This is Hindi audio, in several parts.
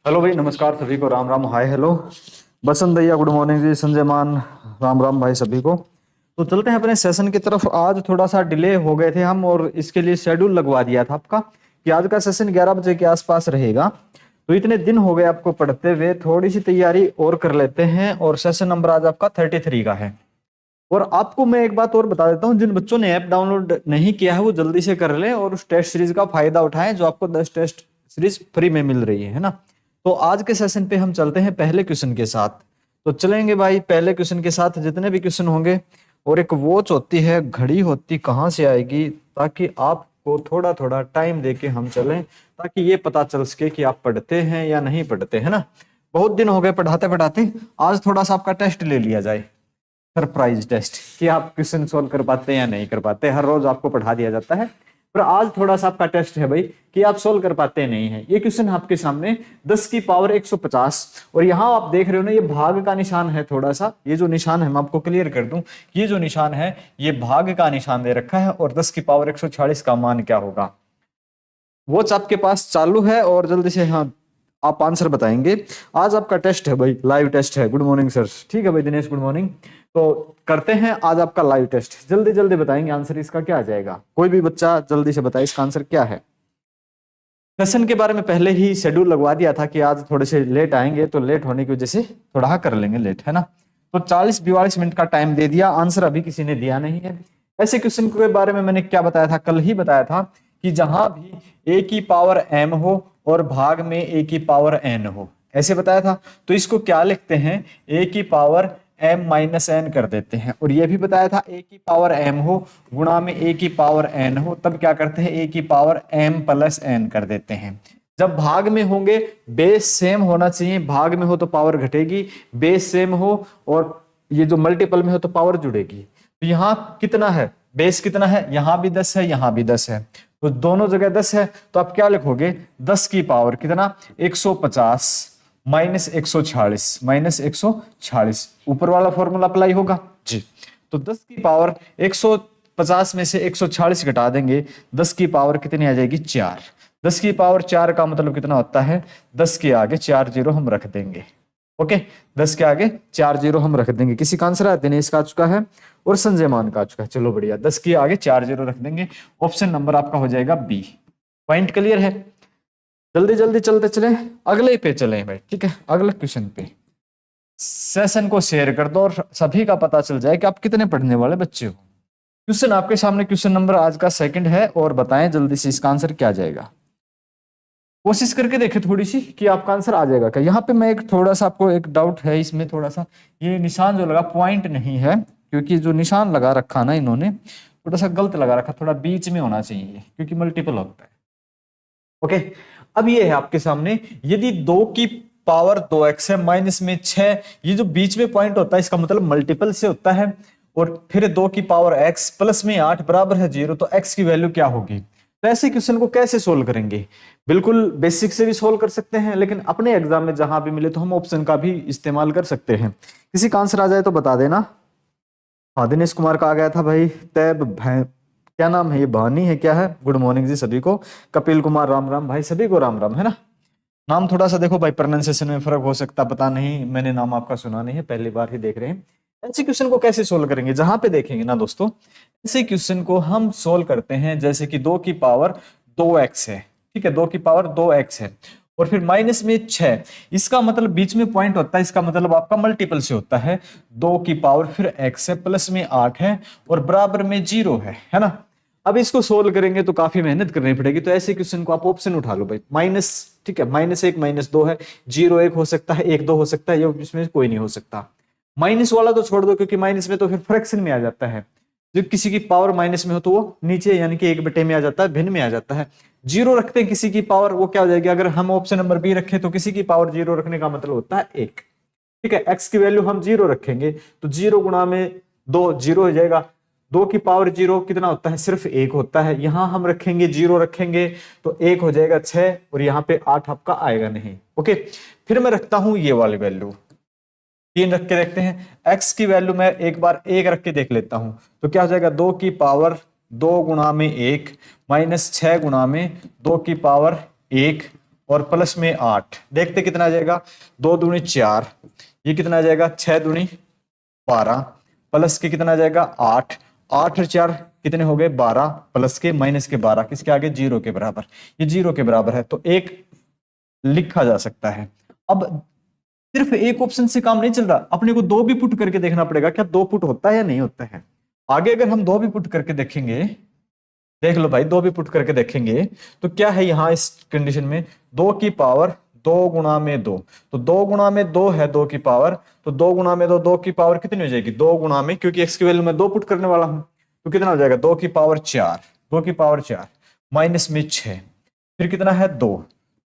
हेलो भाई, नमस्कार सभी को। Ram Ram, hi hello. बसंत भैया गुड मॉर्निंग जी। संजय मान, राम राम भाई सभी को। तो चलते हैं अपने सेशन की तरफ। आज थोड़ा सा डिले हो गए थे हम, और इसके लिए शेड्यूल लगवा दिया था आपका कि आज का सेशन 11 बजे के आसपास रहेगा। तो इतने दिन हो गए आपको पढ़ते हुए, थोड़ी सी तैयारी और कर लेते हैं। और सेशन नंबर आज आपका 33 का है। और आपको मैं एक बात और बता देता हूँ, जिन बच्चों ने ऐप डाउनलोड नहीं किया है वो जल्दी से कर लें और उस टेस्ट सीरीज का फायदा उठाएं जो आपको 10 टेस्ट सीरीज फ्री में मिल रही है ना। तो आज के सेशन पे हम चलते हैं पहले क्वेश्चन के साथ। तो चलेंगे भाई पहले क्वेश्चन के साथ, जितने भी क्वेश्चन होंगे। और एक वॉच होती है, घड़ी होती कहाँ से आएगी, ताकि आपको थोड़ा थोड़ा टाइम देके हम चलें, ताकि ये पता चल सके कि आप पढ़ते हैं या नहीं पढ़ते, है ना। बहुत दिन हो गए पढ़ाते पढ़ाते, आज थोड़ा सा आपका टेस्ट ले लिया जाए। सरप्राइज टेस्ट कि आप क्वेश्चन सोल्व कर पाते हैं या नहीं कर पाते। हर रोज आपको पढ़ा दिया जाता है, पर आज थोड़ा सा आपका टेस्ट है भाई कि आप सोल्व कर पाते हैं नहीं है। ये क्वेश्चन आपके सामने 10 की पावर 150, और यहाँ आप देख रहे हो ना, ये भाग का निशान है। थोड़ा सा ये जो निशान है मैं आपको क्लियर कर दूं, ये जो निशान है ये भाग का निशान दे रखा है। और 10 की पावर 146 का मान क्या होगा। वॉच आपके पास चालू है और जल्दी से हाँ आप आंसर बताएंगे। आज आपका टेस्ट है भाई, लाइव टेस्ट है। Good morning sir. ठीक है भाई दिनेश, गुड मॉर्निंग। तो करते हैं आज आपका लाइव टेस्ट। जल्दी जल्दी बताएंगे आंसर इसका क्या आ जाएगा। कोई भी बच्चा जल्दी से बताए इसका आंसर क्या है। सेशन के बारे में पहले ही शेड्यूल लगवा दिया था कि आज थोड़े से लेट आएंगे, तो लेट होने की वजह से थोड़ा कर लेंगे लेट, है ना। तो 40-42 मिनट का टाइम दे दिया। आंसर अभी किसी ने दिया नहीं है। ऐसे क्वेश्चन के बारे में मैंने क्या बताया था, कल ही बताया था कि जहां भी a की पावर m हो और भाग में a की पावर n हो, ऐसे बताया था। तो इसको क्या लिखते हैं, a की पावर m माइनस एन कर देते हैं। और ये भी बताया था a की पावर m हो गुणा में a की पावर n हो, तब क्या करते हैं a की पावर m प्लस n कर देते हैं। जब भाग में होंगे बेस सेम होना चाहिए, भाग में हो तो पावर घटेगी, बेस सेम हो और ये जो मल्टीपल में हो तो पावर जुड़ेगी। तो यहाँ कितना है, बेस कितना है, यहां भी 10 है यहां भी 10 है, तो दोनों जगह 10 है। तो आप क्या लिखोगे, 10 की पावर कितना 150 माइनस 146 माइनस 146, ऊपर वाला फॉर्मूला अप्लाई होगा जी। तो 10 की पावर 150 में से 146 घटा देंगे, 10 की पावर कितनी आ जाएगी 4। 10 की पावर 4 का मतलब कितना होता है, 10 के आगे 4 जीरो हम रख देंगे। ओके, 10 के आगे 4 जीरो हम रख देंगे। किसी का आंसर है, दिनेश का आ चुका है और संजय मान का आ चुका है। चलो बढ़िया, 10 के आगे 4 जीरो रख देंगे। ऑप्शन नंबर आपका हो जाएगा बी। पॉइंट क्लियर है। जल्दी जल्दी चलते चले, अगले पे चले भाई। ठीक है, अगले क्वेश्चन पे। सेशन को शेयर कर दो और सभी का पता चल जाए कि आप कितने पढ़ने वाले बच्चे हो। क्वेश्चन आपके सामने, क्वेश्चन नंबर आज का सेकंड है, और बताएं जल्दी से इसका आंसर क्या जाएगा। कोशिश करके देखें थोड़ी सी कि आपका आंसर आ जाएगा क्या। यहाँ पे मैं एक थोड़ा सा आपको एक डाउट है इसमें, थोड़ा सा ये निशान जो लगा पॉइंट नहीं है, क्योंकि जो निशान लगा रखा ना इन्होंने थोड़ा सा गलत लगा रखा, थोड़ा बीच में होना चाहिए क्योंकि मल्टीपल होता है। ओके, अब ये है आपके सामने, यदि 2 की पावर 2x है माइनस में 6, ये जो बीच में पॉइंट होता है इसका मतलब मल्टीपल से होता है। और फिर 2 की पावर x प्लस में 8 बराबर है 0, तो x की वैल्यू क्या होगी। तो ऐसे क्वेश्चन को कैसे सोल्व करेंगे, बिल्कुल बेसिक से भी सोल्व कर सकते हैं, लेकिन अपने एग्जाम में जहां भी मिले तो हम ऑप्शन का भी इस्तेमाल कर सकते हैं। किसी का आंसर आ जाए तो बता देना। हाँ, दिनेश कुमार का आ गया था भाई। तैब क्या नाम है, ये भानी है क्या है। गुड मॉर्निंग जी सभी को। कपिल कुमार राम राम भाई सभी को, राम राम, है ना। नाम थोड़ा सा देखो भाई, प्रोनाउंसिएशन में फर्क हो सकता, पता नहीं, मैंने नाम आपका सुना नहीं है, पहली बार ही देख रहे हैं। ऐसे क्वेश्चन को कैसे सोल्व करेंगे, जहां पे देखेंगे ना दोस्तों, ऐसे क्वेश्चन को हम सोल्व करते हैं जैसे कि 2 की पावर 2x है। ठीक है, 2 की पावर 2x है और फिर माइनस में 6, इसका मतलब बीच में पॉइंट होता है, इसका मतलब आपका मल्टीपल से होता है। 2 की पावर फिर x है, प्लस में 8 है और बराबर में 0 है ना। अब इसको सोल्व करेंगे तो काफी मेहनत करनी पड़ेगी, तो ऐसे क्वेश्चन को आप ऑप्शन उठा लो भाई। माइनस, ठीक है, -1 -2 है, 0 1 हो सकता है, 1 2 हो सकता है, ये इसमें कोई नहीं हो सकता। माइनस वाला तो छोड़ दो, क्योंकि माइनस में तो फिर फ्रैक्शन में आ जाता है। जो किसी की पावर माइनस में हो तो वो नीचे यानी कि 1/, में आ जाता है, भिन्न में आ जाता है। 0 रखते हैं किसी की पावर, वो क्या हो जाएगी, अगर हम ऑप्शन नंबर बी रखें तो किसी की पावर 0 रखने का मतलब होता है 1। ठीक है, x की वैल्यू हम 0 रखेंगे तो 0 गुणा में 2 0 हो जाएगा। 2 की पावर 0 कितना होता है, सिर्फ 1 होता है। यहां हम रखेंगे 0 रखेंगे तो 1 हो जाएगा 6, और यहाँ पे 8 आपका आएगा नहीं। ओके, फिर मैं रखता हूं ये वाली वैल्यू, 3 रख के देखते हैं। x की वैल्यू मैं एक बार 1 रख के देख लेता हूं, तो क्या हो जाएगा, 2 की पावर 2 गुणा में 1 माइनस 6 गुणा में 2 की पावर 1 और प्लस में 8, देखते कितना आ जाएगा, 2 दूनी 4, ये कितना आ जाएगा 6 दूनी 12, प्लस के कितना आ जाएगा 8, 8 और 4 कितने हो गए 12, प्लस के माइनस के 12 किसके आगे 0 के बराबर, ये 0 के बराबर है तो एक लिखा जा सकता है। अब सिर्फ एक ऑप्शन से काम नहीं चल रहा, अपने को दो भी पुट करके देखना पड़ेगा, क्या दो पुट होता है या नहीं होता है। आगे अगर हम दो भी पुट करके देखेंगे, देख लो भाई, दो भी पुट करके देखेंगे तो क्या है यहाँ इस कंडीशन में 2 की पावर 2 गुणा में 2, तो 2 गुणा में 2 है 2 की पावर, तो 2 गुणा में 2, 2 की पावर कितनी हो जाएगी 2 गुणा में, क्योंकि x की वैल्यू में 2 पुट करने वाला हूं तो कितना हो जाएगा 2 की पावर 4, 2 की पावर 4 माइनस में 6, फिर कितना है 2,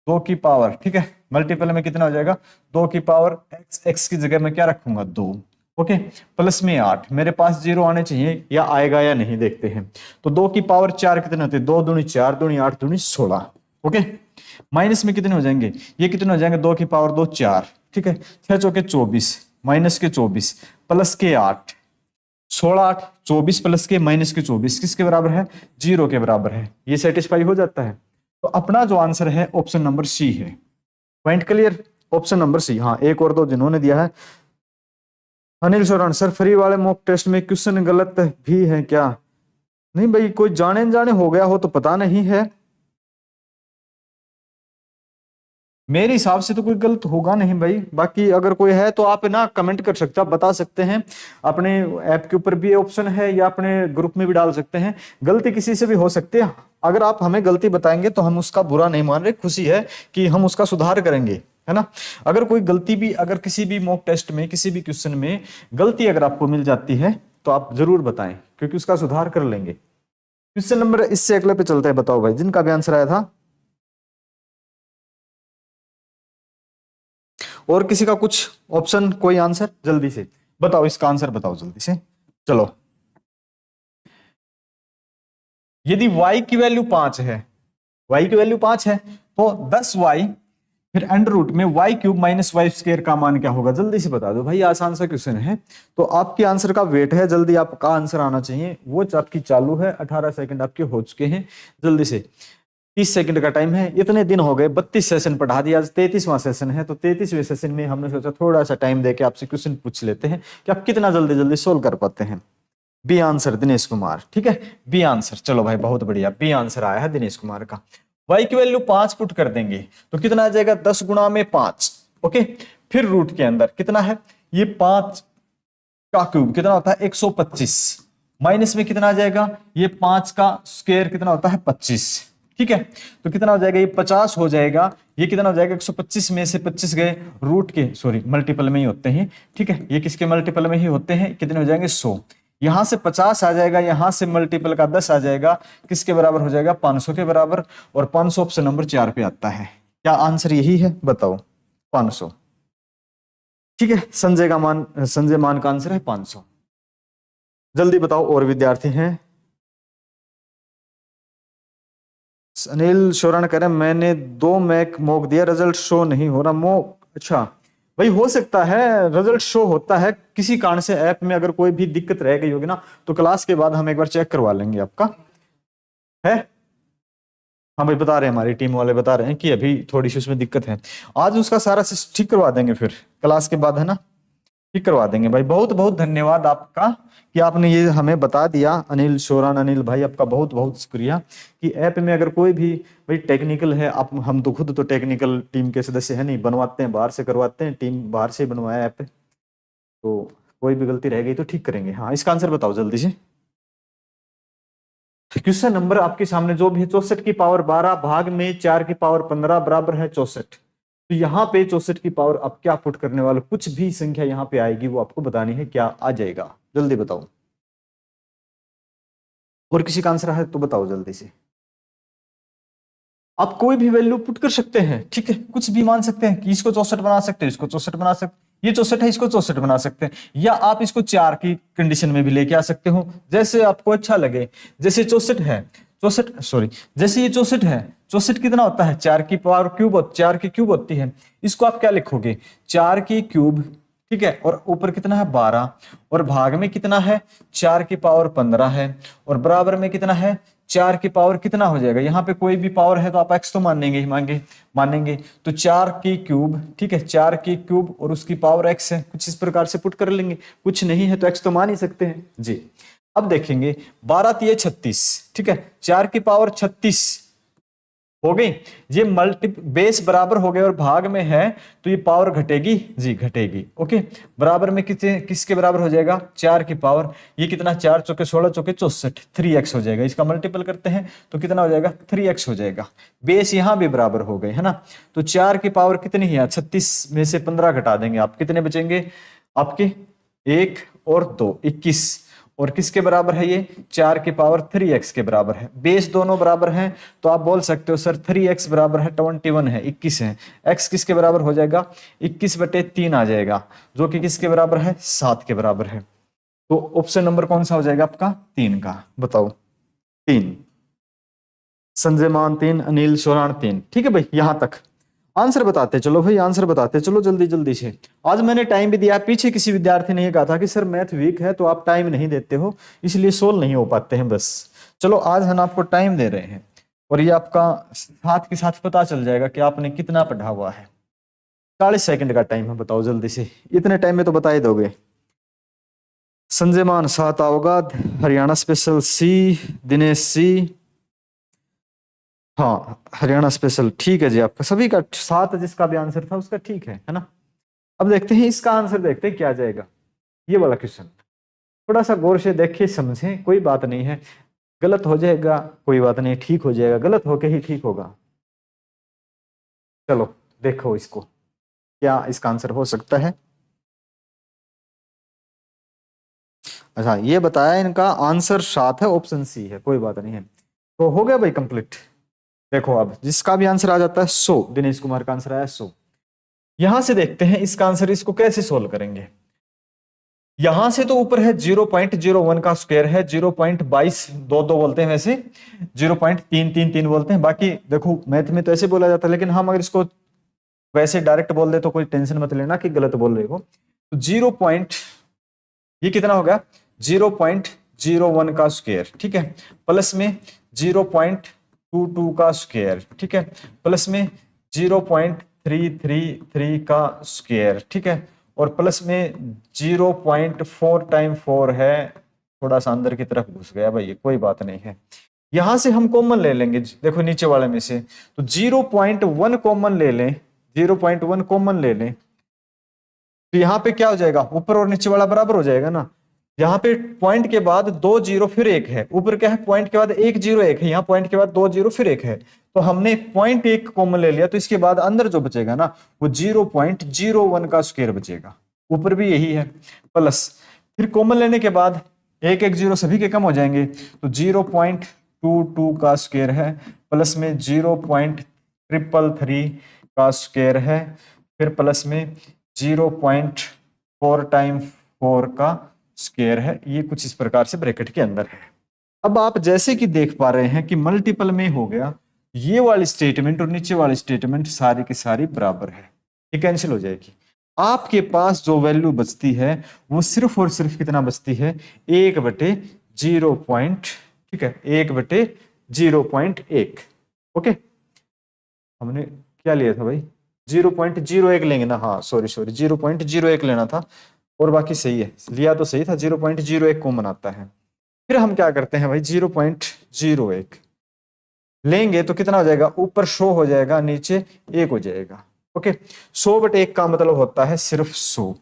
2 की पावर, ठीक है मल्टीपल में कितना हो जाएगा 2 की पावर x की जगह में क्या रखूंगा 2, ओके, प्लस में 8, मेरे पास 0 आने चाहिए, या आएगा या नहीं देखते हैं। तो 2 की पावर 4 कितने होते हैं 2 दूनी 4 दूनी 8 दूनी 16, ओके, माइनस में कितने हो जाएंगे, ये कितने हो जाएंगे 2 की पावर 2 4, ठीक है, 6 चौके 24 माइनस के 24 प्लस के 8, 16 8 24 प्लस के माइनस के 24 किसके बराबर है 0 के बराबर है, ये सेटिस्फाई हो जाता है। तो अपना जो आंसर है ऑप्शन नंबर सी है। Point clear, option number C. हाँ एक और दो जिन्होंने दिया है, अनिल सोरान सर फ्री वाले मॉक टेस्ट में क्वेश्चन गलत भी है क्या, नहीं भाई कोई जाने जाने हो गया हो तो पता नहीं है, मेरे हिसाब से तो कोई गलत होगा नहीं भाई, बाकी अगर कोई है तो आप ना कमेंट कर सकते हैं, आप बता सकते हैं, अपने ऐप के ऊपर भी ऑप्शन है या अपने ग्रुप में भी डाल सकते हैं, गलती किसी से भी हो सकती है, अगर आप हमें गलती बताएंगे तो हम उसका बुरा नहीं मान रहे, खुशी है कि हम उसका सुधार करेंगे, है ना। अगर कोई गलती भी, अगर किसी भी मॉक टेस्ट में किसी भी क्वेश्चन में गलती अगर आपको मिल जाती है तो आप जरूर बताएं, क्योंकि उसका सुधार कर लेंगे। क्वेश्चन नंबर इससे अगले पे चलते हैं, बताओ भाई जिनका भी आंसर आया था, और किसी का कुछ ऑप्शन कोई आंसर जल्दी से बताओ, इसका आंसर बताओ जल्दी से। चलो यदि y की वैल्यू 5 है, y की वैल्यू 5 है तो 10y फिर अंडर रूट में y cube minus Y square का मान क्या होगा, जल्दी से बता दो भाई, आसान सा क्वेश्चन है। तो आपके आंसर का वेट है, जल्दी आपका आंसर आना चाहिए, वो आपकी चालू है, 18 सेकंड आपके हो चुके हैं, जल्दी से 30 सेकंड का टाइम है। इतने दिन हो गए, 32 सेशन पढ़ा दिया, आज 33वां सेशन है, तो 33वें सेशन में हमने सोचा थोड़ा सा टाइम देके आपसे क्वेश्चन पूछ लेते हैं कि आप कितना जल्दी जल्दी सोल्व कर पाते हैं। बी आंसर दिनेश कुमार, ठीक है बी आंसर, चलो भाई बहुत बढ़िया, बी आंसर आया है दिनेश कुमार का। y की वैल्यू 5 पुट कर देंगे तो कितना आ जाएगा 10 गुणा में 5, ओके, फिर रूट के अंदर कितना है, ये 5 का क्यूब कितना होता है 125, माइनस में कितना आ जाएगा, ये 5 का स्क्वायर कितना होता है 25, ठीक है, तो कितना हो जाएगा ये 50 हो जाएगा, ये कितना हो जाएगा 125 में से 25 गए रूट के, सॉरी मल्टीपल में ही होते हैं, ठीक है, ये किसके मल्टीपल में ही होते हैं, कितने हो जाएंगे 100, यहां से 50 आ जाएगा, यहां से मल्टीपल का 10 आ जाएगा, किसके बराबर हो जाएगा 500 के बराबर, और 500 ऑप्शन नंबर 4 पे आता है। क्या आंसर यही है बताओ 500, ठीक है, संजय मान का आंसर है 500। जल्दी बताओ और विद्यार्थी हैं। अनिल शोरण कह रहे मैंने 2 मैक मॉक दिया, रिजल्ट शो नहीं हो रहा मॉक, अच्छा भाई हो सकता है रिजल्ट शो होता है किसी कारण से, ऐप में अगर कोई भी दिक्कत रह गई होगी ना तो क्लास के बाद हम एक बार चेक करवा लेंगे आपका, है हाँ भाई बता रहे हैं, हमारी टीम वाले बता रहे हैं कि अभी थोड़ी सी उसमें दिक्कत है, आज उसका सारा ठीक करवा देंगे, फिर क्लास के बाद है ना ठीक करवा देंगे भाई। बहुत बहुत धन्यवाद आपका कि आपने ये हमें बता दिया, अनिल शोरान, अनिल भाई आपका बहुत बहुत शुक्रिया कि ऐप में अगर कोई भी भाई टेक्निकल है, आप हम तो खुद तो टेक्निकल टीम के सदस्य है नहीं, बनवाते हैं बाहर से करवाते हैं, टीम बाहर से बनवाया ऐप, तो कोई भी गलती रह गई तो ठीक करेंगे। हाँ इसका आंसर बताओ जल्दी से। क्वेश्चन नंबर आपके सामने जो भी है, 64 की पावर 12 भाग में 4 की पावर 15 बराबर है 64, तो यहाँ पे 64 की पावर आप क्या पुट करने वाले, कुछ भी संख्या यहाँ पे आएगी वो आपको बतानी है, क्या आ जाएगा जल्दी बताओ, और किसी का आंसर है तो बताओ जल्दी से। आप कोई भी वैल्यू पुट कर सकते हैं, ठीक है, कुछ भी मान सकते हैं कि इसको 64 बना सकते हैं, इसको 64 बना सकते, ये 64 है इसको 64 बना सकते हैं, या आप इसको 4 की कंडीशन में भी लेके आ सकते हो, जैसे आपको अच्छा लगे। जैसे 64 है, 64 सॉरी, जैसे ये 64 है, 64 कितना होता है 4 की पावर क्यूब, 4 की क्यूब होती है, इसको आप क्या लिखोगे 4 की क्यूब, ठीक है, और ऊपर कितना है 12, और भाग में कितना है 4 की पावर 15 है, और बराबर में कितना है 4 की पावर कितना हो जाएगा, यहाँ पे कोई भी पावर है तो आप x तो मानेंगे ही मानेंगे। तो 4 की क्यूब, ठीक है, 4 की क्यूब और उसकी पावर x है, कुछ इस प्रकार से पुट कर लेंगे। कुछ नहीं है तो x तो मान ही सकते हैं जी। अब देखेंगे 12 तिये 36, ठीक है, 4 की पावर 36 हो गई। ये बेस बराबर हो गए और भाग में है तो ये पावर घटेगी जी, घटेगी। ओके, बराबर में किसके बराबर हो जाएगा, 4 की पावर, ये कितना, 4 चौके 16 चौके 64, 3x हो जाएगा। इसका मल्टीपल करते हैं तो कितना हो जाएगा, 3x हो जाएगा। बेस यहां भी बराबर हो गए, है ना। तो 4 की पावर कितनी है, 36 में से 15 घटा देंगे आप, कितने बचेंगे आपके, 1 और 2, 21। और किसके बराबर है ये, 4 की पावर 3x के बराबर है। बेस दोनों बराबर हैं तो आप बोल सकते हो सर 3x बराबर है 21 है, 21 है। x किसके बराबर हो जाएगा, 21/3 आ जाएगा, जो कि किसके बराबर है, 7 के बराबर है। तो ऑप्शन नंबर कौन सा हो जाएगा आपका, 3 का। बताओ 3, संजय मान 3, अनिल सोरान 3। ठीक है भाई, यहां तक आंसर बताते चलो भाई, आंसर बताते चलो जल्दी जल्दी से। आज मैंने टाइम भी दिया, पीछे किसी विद्यार्थी ने ये कहा था कि सर मैथ वीक है तो आप टाइम नहीं देते हो, इसलिए सोल्व नहीं हो पाते हैं बस। चलो आज हम आपको टाइम दे रहे हैं और ये आपका साथ के साथ पता चल जाएगा कि आपने कितना पढ़ा हुआ है। 40 सेकंड का टाइम है, बताओ जल्दी से, इतने टाइम में तो बता ही दोगे। संजय मान 7 अवगाध, हरियाणा स्पेशल सी, दिनेश सी, हाँ हरियाणा स्पेशल, ठीक है जी, आपका सभी का 7 जिसका भी आंसर था उसका ठीक है ना। अब देखते हैं इसका आंसर, देखते हैं क्या जाएगा ये वाला क्वेश्चन। थोड़ा सा गौर से देखें समझें, कोई बात नहीं है, गलत हो जाएगा कोई बात नहीं, ठीक हो जाएगा, गलत होके ही ठीक होगा। चलो देखो इसको, क्या इसका आंसर हो सकता है। अच्छा ये बताया, इनका आंसर 7 है, ऑप्शन सी है, कोई बात नहीं है। तो हो गया भाई कंप्लीट। देखो अब जिसका भी आंसर आ जाता है 100, दिनेश कुमार का आंसर आया 100। यहां से देखते हैं इसका आंसर, इसको कैसे सोल्व करेंगे। यहां से तो ऊपर है 0.01 का स्क्वायर है, 0.22 दो बोलते हैं वैसे, 0.333 बोलते हैं। बाकी देखो मैथ में तो ऐसे बोला जाता है, लेकिन हम अगर इसको वैसे डायरेक्ट बोल दे तो कोई टेंशन मत लेना कि गलत बोल रहे हो। तो 0. ये कितना होगा, 0.01 का स्क्वायर, ठीक है, प्लस में 0.22 का स्क्वायर, ठीक है, प्लस में 0.333 का स्क्वायर, ठीक है, और प्लस में 0.4 टाइम 4 है, थोड़ा सा अंदर की तरफ घुस गया भाई, ये कोई बात नहीं है। यहां से हम कॉमन ले लेंगे, देखो नीचे वाले में से, तो 0.1 कॉमन ले लें, 0.1 कॉमन ले लें, तो यहाँ पे क्या हो जाएगा, ऊपर और नीचे वाला बराबर हो जाएगा ना। यहाँ पे पॉइंट के बाद 2 0 फिर 1 है, ऊपर क्या है, पॉइंट के बाद 1 0 1 है, यहाँ पॉइंट के बाद 2 0 फिर 1 है, तो हमने पॉइंट 1 कॉमन ले लिया, तो इसके बाद अंदर जो बचेगा ना वो 0.01 का स्क्वायर बचेगा, ऊपर भी यही है, प्लस फिर कॉमन लेने के बाद 1 1 0 सभी के कम हो जाएंगे, तो 0.22 का स्क्वायर है, प्लस में 0.333 का स्क्वायर है, फिर प्लस में 0.4 टाइम 4 का स्क्वायर है। ये कुछ इस प्रकार से ब्रैकेट के अंदर है। अब आप जैसे कि देख पा रहे हैं कि मल्टीपल में हो गया, ये वाली स्टेटमेंट और नीचे वाली स्टेटमेंट सारी की सारी बराबर है, ये कैंसिल हो जाएगी। आपके पास जो वैल्यू बचती है वो सिर्फ और सिर्फ कितना बचती है, 1/0. ठीक है, 1/0.1। ओके, हमने क्या लिया था भाई, 0.01 लेंगे ना, हाँ सॉरी 0.01 लेना था, और बाकी सही है, लिया तो सही था, 0.01 कॉमन आता है। फिर हम क्या करते हैं भाई, 0.01 लेंगे तो कितना हो जाएगा, ऊपर 100 हो जाएगा, नीचे 1 हो जाएगा। ओके, 100/1 का मतलब होता है सिर्फ 100,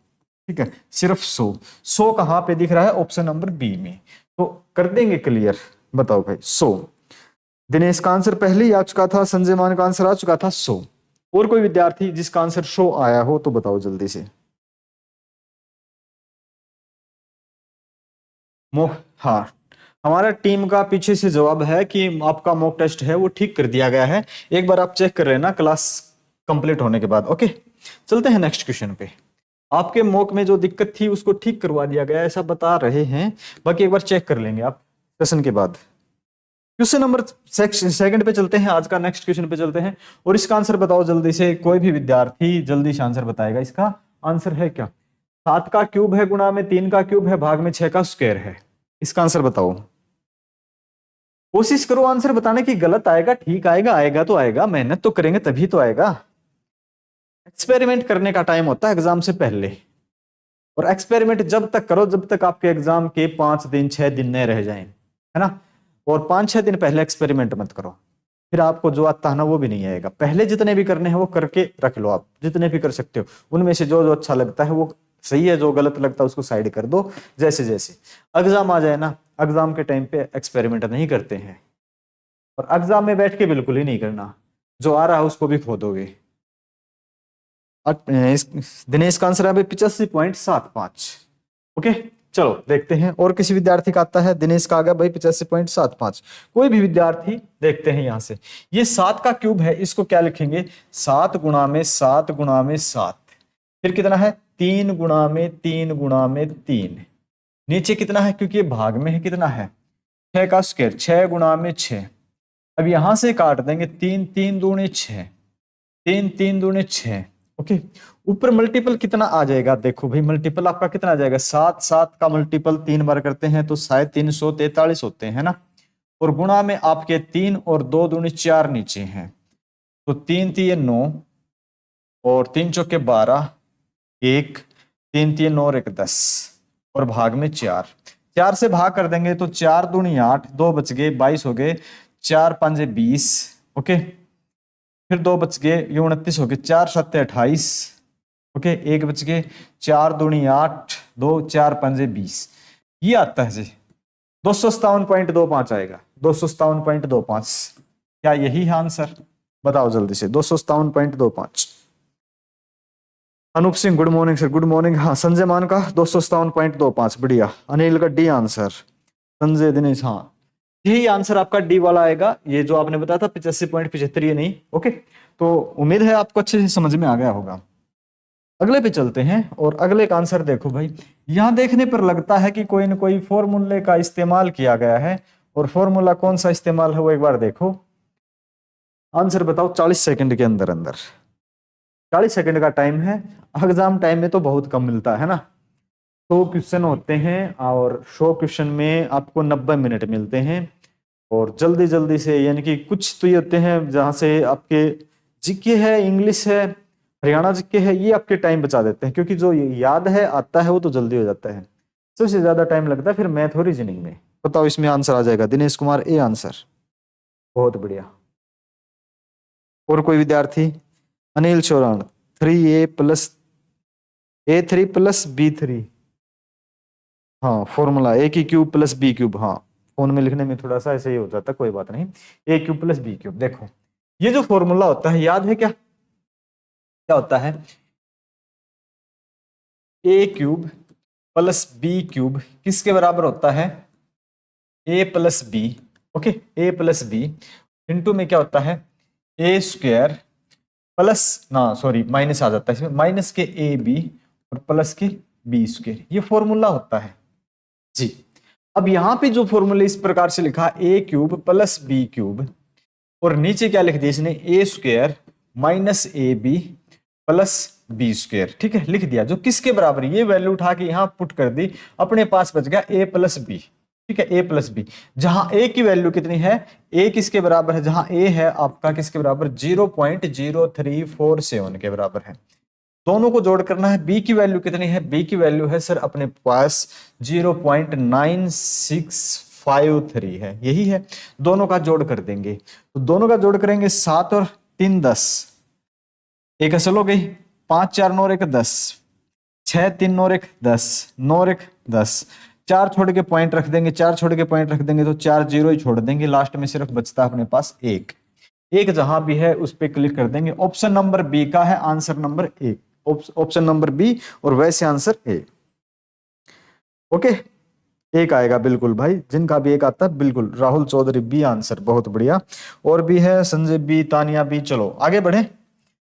ठीक है, सिर्फ 100। 100 कहां पे दिख रहा है, ऑप्शन नंबर बी में, तो कर देंगे क्लियर। बताओ भाई 100, दिनेश का आंसर पहले ही आ चुका था, संजय मान का आंसर आ चुका था 100। और कोई विद्यार्थी जिसका आंसर 100 आया हो तो बताओ जल्दी से। हाँ, हमारा टीम का पीछे से जवाब है कि आपका मॉक टेस्ट है वो ठीक कर दिया गया है, एक बार आप चेक कर लेना क्लास कंप्लीट होने के बाद। ओके, चलते हैं नेक्स्ट क्वेश्चन पे। आपके मॉक में जो दिक्कत थी उसको ठीक करवा दिया गया ऐसा बता रहे हैं, बाकी एक बार चेक कर लेंगे आप सेशन के बाद। क्वेश्चन नंबर सेकंड पे चलते हैं, आज का नेक्स्ट क्वेश्चन पे चलते हैं, और इसका आंसर बताओ जल्दी से, कोई भी विद्यार्थी जल्दी से आंसर बताएगा। इसका आंसर है क्या, 7 का क्यूब है गुणा में 3 का क्यूब है भाग में 6 का स्क्वायर है। इसका आंसर बताओ, कोशिश करो आंसर बताने की, गलत आएगा ठीक आएगा, आएगा तो आएगा, मेहनत तो करेंगे तभी तो आएगा। एक्सपेरिमेंट करने का टाइम होता है एग्जाम से पहले, और एक्सपेरिमेंट जब तक करो जब तक आपके एग्जाम के 5 दिन 6 दिन न रह जाएं, है ना। और 5-6 दिन पहले एक्सपेरिमेंट मत करो, फिर आपको जो आता है ना वो भी नहीं आएगा। पहले जितने भी करने हैं वो करके रख लो, आप जितने भी कर सकते हो उनमें से जो जो अच्छा लगता है वो सही है, जो गलत लगता है उसको साइड कर दो। जैसे जैसे एग्जाम आ जाए ना, एग्जाम के टाइम पे एक्सपेरिमेंट नहीं करते हैं, और एग्जाम में बैठ के बिल्कुल ही नहीं करना, जो आ रहा है उसको भी खो दोगे। दिनेश का आंसर है 85.75। ओके चलो देखते हैं और किसी विद्यार्थी का आता है। दिनेश का आ गया भाई 85.75। कोई भी विद्यार्थी देखते हैं यहां से, ये 7 का क्यूब है, इसको क्या लिखेंगे 7 गुणा में 7 गुणा में 7, फिर कितना है 3 गुणा में 3 गुणा में 3, नीचे कितना है क्योंकि ये भाग में है, कितना है 6 का स्क्वायर 6 गुणा में 6। अब यहां से काट देंगे 3 3 दूनी 6, 3 3 दूनी 6। ओके ऊपर मल्टीपल कितना आ जाएगा, देखो भाई मल्टीपल आपका कितना आ जाएगा 7 7 का मल्टीपल 3 बार करते हैं तो शायद 343 होते हैं ना, और गुणा में आपके 3 और 2 दूनी 4 नीचे हैं, तो 3 3 9 और 3 चौके 12, 1 3 3 9 और 1 10, और भाग में 4, 4 से भाग कर देंगे तो 4 दूनी 8, 2 बच गए 22 हो गए, 4 5 20। ओके फिर 2 बच गए, ये 29 हो गए, 4 7 28। ओके 1 बच गए, 4 दूनी 8, 2 4 5 20, ये आता है जी 257.25 आएगा, 257.25। क्या यही है आंसर, बताओ जल्दी से 257.25। Anoop Singh good morning sir, good morning. हाँ संजय मान का 257.25, बढ़िया। अनिल का डी आंसर, संजय दिनेश हाँ यही आंसर आपका डी वाला आएगा, ये जो आपने बताया था 85.75 ये नहीं। ओके तो उम्मीद है आपको अच्छे से समझ में आ गया होगा। अगले पे चलते हैं और अगले का आंसर देखो भाई, यहां देखने पर लगता है कि कोई न कोई फॉर्मूले का इस्तेमाल किया गया है, और फॉर्मूला कौन सा इस्तेमाल है वो एक बार देखो। आंसर बताओ 40 सेकंड के अंदर अंदर, 40 सेकंड का टाइम है। एग्जाम टाइम में तो बहुत कम मिलता है ना, 100 क्वेश्चन होते हैं और 100 क्वेश्चन में आपको 90 मिनट मिलते हैं, और जल्दी जल्दी से यानी कि कुछ तो ये होते हैं जहां से आपके जीके है, इंग्लिश है, हरियाणा जीके है, ये आपके टाइम बचा देते हैं, क्योंकि जो याद है आता है वो तो जल्दी हो जाता है, सबसे ज्यादा टाइम लगता है फिर मैथ और रीजनिंग में। बताओ इसमें आंसर आ जाएगा दिनेश कुमार ए आंसर, बहुत बढ़िया। और कोई विद्यार्थी, Anil चौरान 3a plus A3 plus B3, हाँ फॉर्मूला ए की क्यूब प्लस बी क्यूब, हाँ फोन में लिखने में थोड़ा सा ऐसे ही हो जाता है, कोई बात नहीं। ए क्यूब प्लस बी क्यूब, देखो ये जो फॉर्मूला होता है याद है क्या, क्या होता है ए क्यूब प्लस बी क्यूब किसके बराबर होता है ए प्लस बी। ओके ए प्लस बी इंटू में क्या होता है ए स्क्वायर प्लस ना सॉरी माइनस आ जाता है इसमें, माइनस के ए बी और प्लस के बी स्क्वायर, ये फॉर्मूला होता है जी। अब यहां पे जो फॉर्मूला इस प्रकार से लिखा a cube plus b cube, और नीचे क्या लिख दिया इसने a square minus a b plus b square, ठीक है लिख दिया, जो किसके बराबर, ये वैल्यू उठा के यहां पुट कर दी, अपने पास बच गया ए प्लस बी, ठीक है ए प्लस बी, जहां ए की वैल्यू कितनी है, ए किसके बराबर है, जहां ए है आपका किसके बराबर 0.0347 के बराबर है, दोनों को जोड़ करना है। बी की वैल्यू कितनी है, बी की वैल्यू है सर अपने पास 0.9653 है, यही है, दोनों का जोड़ कर देंगे, तो दोनों का जोड़ करेंगे 7 और 3 10, एक असल हो गई, 5 4 9 और 1 10, 6 3 9 और 1 10, 9 और 1 10, 4 छोड़ के पॉइंट रख देंगे, 4 छोड़ के पॉइंट रख देंगे तो 4 जीरो ही छोड़ देंगे, लास्ट में सिर्फ बचता है अपने पास एक, एक जहां भी है उस पर क्लिक कर देंगे। ऑप्शन नंबर बी का है आंसर नंबर एक, ऑप्शन नंबर बी, और वैसे आंसर ए। ओके एक आएगा बिल्कुल भाई, जिनका भी एक आता है बिल्कुल। राहुल चौधरी बी आंसर, बहुत बढ़िया। और भी है संजय बी, तानिया बी। चलो आगे बढ़े,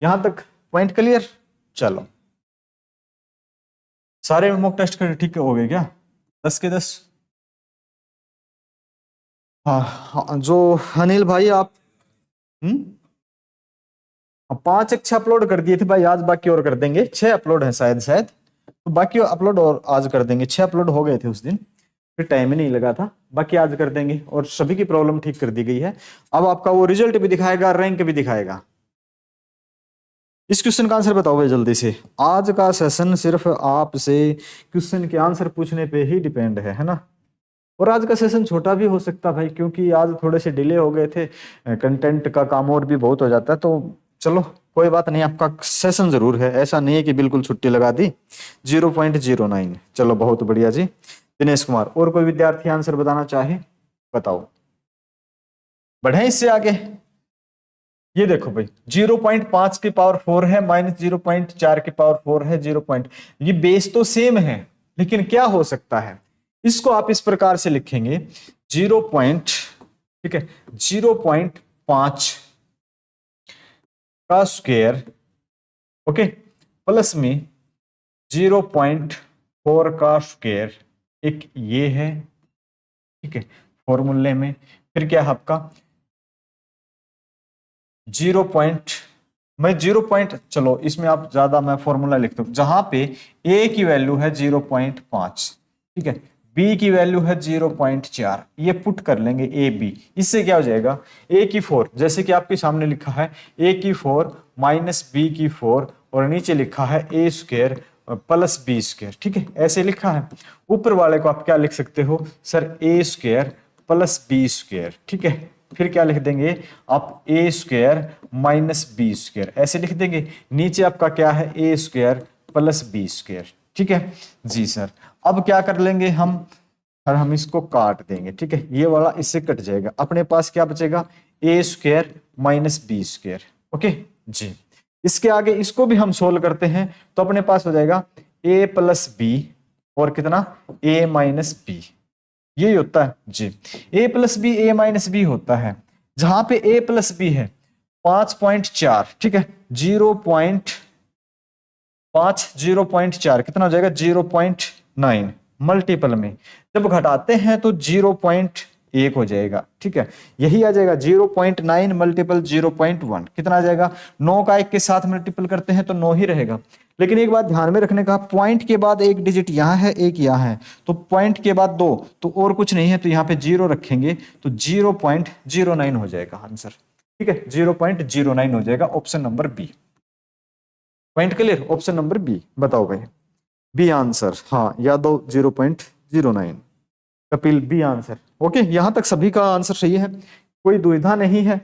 यहां तक पॉइंट क्लियर। चलो सारे मॉक टेस्ट कर ठीक हो गए क्या, 10 के 10। हाँ जो अनिल भाई आप 5 अच्छे अपलोड कर दिए थे भाई, आज बाकी और कर देंगे, 6 अपलोड है शायद तो बाकी अपलोड और आज कर देंगे, 6 अपलोड हो गए थे उस दिन, फिर टाइम ही नहीं लगा था, बाकी आज कर देंगे और सभी की प्रॉब्लम ठीक कर दी गई है। अब आपका वो रिजल्ट भी दिखाएगा, रैंक भी दिखाएगा। इस क्वेश्चन का आंसर बताओ भाई जल्दी से। आज का सेशन सिर्फ आपसे क्वेश्चन के आंसर पूछने पे ही डिपेंड है ना। और आज का सेशन छोटा भी हो सकता भाई, क्योंकि आज थोड़े से डिले हो गए थे, कंटेंट का काम और भी बहुत हो जाता है। तो चलो कोई बात नहीं, आपका सेशन जरूर है, ऐसा नहीं है कि बिल्कुल छुट्टी लगा दी। 0.09, चलो बहुत बढ़िया जी। दिनेश कुमार, और कोई विद्यार्थी आंसर बताना चाहे बताओ, बढ़े इससे आगे। ये देखो भाई 0.5 की पावर 4 है, माइनस 0.4 की पावर 4 है, ये बेस तो सेम है, लेकिन क्या हो सकता है, इसको आप इस प्रकार से लिखेंगे 0. ठीक है, 0.5 का स्क्वायर, ओके, प्लस में 0.4 का स्क्वायर, एक ये है, ठीक है, फॉर्मूले में। फिर क्या है आपका 0. चलो इसमें आप ज्यादा, मैं फॉर्मूला लिखता हूं, जहां पे a की वैल्यू है 0.5, ठीक है, b की वैल्यू है 0.4, ये पुट कर लेंगे a b। इससे क्या हो जाएगा, a की 4, जैसे कि आपके सामने लिखा है a की 4 माइनस b की 4, और नीचे लिखा है a square plus b square, ठीक है, ऐसे लिखा है। ऊपर वाले को आप क्या लिख सकते हो sir, a square plus b square, ठीक है। फिर क्या लिख देंगे आप, ए स्क्वायर माइनस बी स्क्वायर, ऐसे लिख देंगे। नीचे आपका क्या है, A square plus b square, ठीक है जी सर। अब क्या कर लेंगे हम, और हम इसको काट देंगे, ठीक है, ये वाला इससे कट जाएगा, अपने पास क्या बचेगा, a square minus B square, okay जी। इसके आगे इसको भी हम सोल्व करते हैं, तो अपने पास हो जाएगा ए प्लस बी और कितना, ए माइनस बी, यही होता है जी। a plus B A minus B होता है, जहां पे a प्लस बी है 5.4, ठीक है, 0.4 कितना हो जाएगा, 0.9 मल्टीपल में जब घटाते हैं तो 0.1 हो जाएगा, ठीक है, यही आ जाएगा 0.9 मल्टीपल 0.1 कितना आ जाएगा, 9 का 1 के साथ मल्टीपल करते हैं तो 9 ही रहेगा। लेकिन एक बात ध्यान में रखने का, पॉइंट के बाद एक डिजिट यहां है, एक यहां है, तो पॉइंट के बाद 2 तो और कुछ नहीं है, तो यहां पे 0 रखेंगे तो 0.09 हो जाएगा आंसर, ठीक है, 0.09 हो जाएगा, option number B. Point clear, option number B बताओ भाई, बी आंसर, हाँ Yadav 0.09, Kapil B answer, okay. यहां तक सभी का आंसर सही है, कोई दुविधा नहीं है।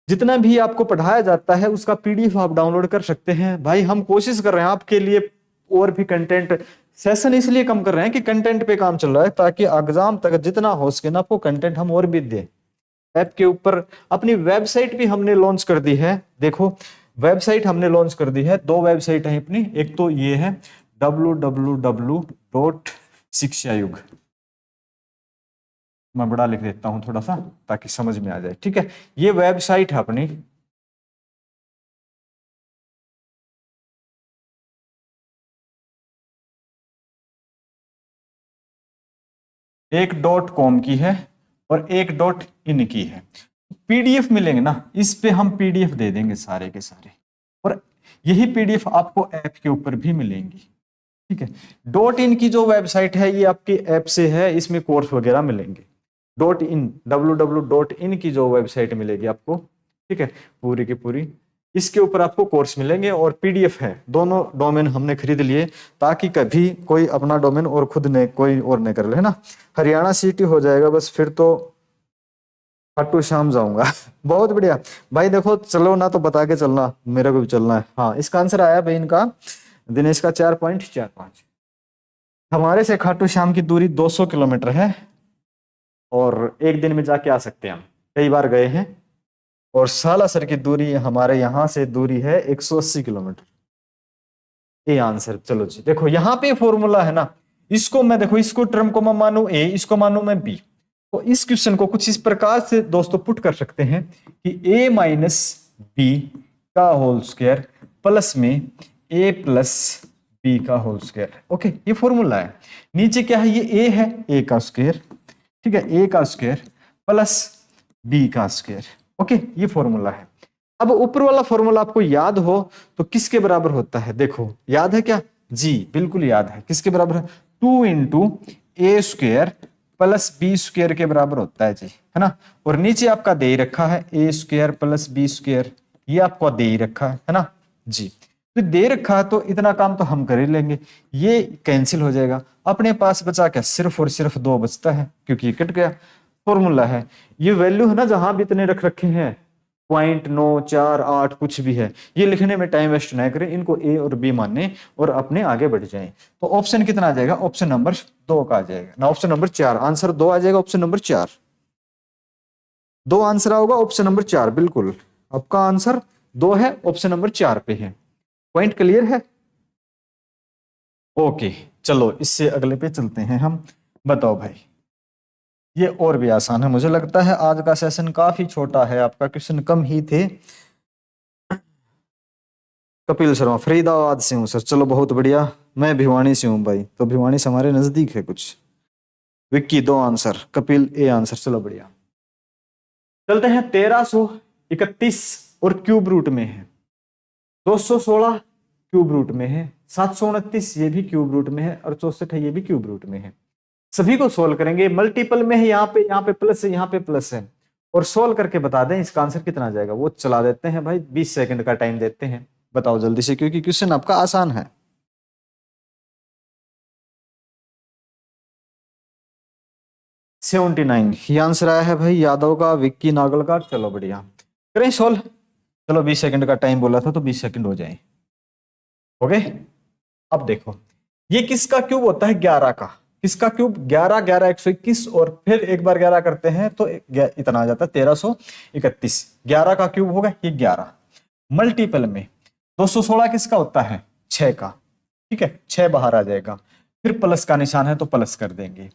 जितना भी आपको पढ़ाया जाता है उसका पीडीएफ आप डाउनलोड कर सकते हैं। भाई हम कोशिश कर रहे हैं आपके लिए और भी कंटेंट, सेशन इसलिए कम कर रहे हैं कि कंटेंट पे काम चल रहा है, ताकि एग्जाम तक जितना हो सके ना आपको कंटेंट हम और भी दें। ऐप के ऊपर अपनी वेबसाइट भी हमने लॉन्च कर दी है, देखो वेबसाइट हमने लॉन्च कर दी है, 2 वेबसाइट है अपनी, एक तो ये है www.शिक्षायुग, मैं बड़ा लिख देता हूं थोड़ा सा ताकि समझ में आ जाए, ठीक है, ये वेबसाइट है अपनी, एक .com की है और एक .in की है। पीडीएफ मिलेंगे ना, इस पे हम पीडीएफ दे देंगे सारे के सारे, और यही पीडीएफ आपको ऐप के ऊपर भी मिलेंगी, ठीक है। .in की जो वेबसाइट है ये आपके ऐप से है, इसमें कोर्स वगैरह मिलेंगे। .in www.in की जो वेबसाइट मिलेगी आपको, ठीक है, पूरी की पूरी, इसके ऊपर आपको कोर्स मिलेंगे और पीडीएफ है। दोनों डोमेन हमने खरीद लिए ताकि कभी कोई अपना डोमेन और खुद ने कोई और नहीं कर ले, है ना। हरियाणा सिटी हो जाएगा बस, फिर तो खाटू श्याम जाऊंगा। बहुत बढ़िया भाई, देखो चलो ना तो बता के चलना, मेरे को भी चलना है। हाँ इसका आंसर आया भाई इनका, दिनेश का 4.45। हमारे से खाटू श्याम की दूरी 200 किलोमीटर है और एक दिन में जाके आ सकते हैं, हम कई बार गए हैं। और सालासर की दूरी हमारे यहां से दूरी है 180 किलोमीटर। ये आंसर, चलो जी देखो यहाँ पे फॉर्मूला है ना, इसको मैं देखो, इसको टर्म को मैं मानू ए, इसको मानू मैं बी, तो इस क्वेश्चन को कुछ इस प्रकार से दोस्तों पुट कर सकते हैं कि a माइनस बी का होल स्क्वायर प्लस में a प्लस बी का होल स्क्वायर, ओके, ये फॉर्मूला है। नीचे क्या है, ये a है, a का स्क्वायर, ठीक है, a का स्क्वायर प्लस b का स्क्वायर, ओके, ये फॉर्मूला है। अब ऊपर वाला फॉर्मूला आपको याद हो तो किसके बराबर होता है, देखो याद है क्या जी, बिल्कुल याद है, किसके बराबर है, 2 इंटू ए स्क्वायर प्लस बी स्क्वायर के बराबर होता है जी, है ना। और नीचे आपका दे ही रखा है A square plus b square, ये आपको दे ही रखा है ना जी। तो दे रखा है तो इतना काम तो हम कर ही लेंगे, ये कैंसिल हो जाएगा। अपने पास बचा क्या, सिर्फ और सिर्फ 2 बचता है क्योंकि ये कट गया। फॉर्मूला है, ये वैल्यू है ना जहां भी इतने रख रखे हैं 0.948 कुछ भी है, ये लिखने में टाइम वेस्ट ना करें, इनको ए और बी माने और अपने आगे बढ़ जाएं। तो ऑप्शन कितना आ जाएगा, ऑप्शन नंबर 2 का आ जाएगा ना, ऑप्शन नंबर 4, आंसर 2 आ जाएगा, ऑप्शन नंबर 4, 2 आंसर होगा ऑप्शन नंबर 4, बिल्कुल आपका आंसर 2 है, ऑप्शन नंबर 4 पे है। पॉइंट क्लियर है? ओके, चलो इससे अगले पे चलते हैं हम। बताओ भाई, ये और भी आसान है, मुझे लगता है आज का सेशन काफी छोटा है, आपका क्वेश्चन कम ही थे। कपिल शर्मा फरीदाबाद से हूँ सर, चलो बहुत बढ़िया। मैं भिवानी से हूँ भाई, तो भिवानी से हमारे नजदीक है कुछ। Vicky 2 answer, Kapil A answer, चलो बढ़िया। चलते हैं 1331 और क्यूब रूट में है, 216 क्यूब रूट में है, 729 ये भी क्यूब रूट में है, और 64 है ये भी क्यूब रूट में है। सभी को सोल्व करेंगे, मल्टीपल में है, यहाँ पे प्लस है, यहाँ पे प्लस है, और सोल्व करके बता दें इसका आंसर कितना आ जाएगा। वो चला देते हैं भाई, 20 सेकंड का टाइम देते हैं, बताओ जल्दी से क्योंकि क्वेश्चन आपका आसान है। सेवेंटी 79 ये आंसर आया है भाई यादव का, विक्की नागल का, चलो बढ़िया करें सोल्व। चलो 20 सेकंड का टाइम बोला था तो 20 सेकंड हो जाए, ओके। अब देखो ये किसका क्यूब होता है, 11 का, किसका क्यूब 11, 11 121, और फिर एक बार 11 करते हैं तो इतना आ जाता है 1331, 11 का क्यूब होगा ये 11। मल्टीपल में 216 किसका होता है, 6 का, ठीक है, 6 बाहर आ जाएगा, फिर प्लस का निशान है तो प्लस कर देंगे।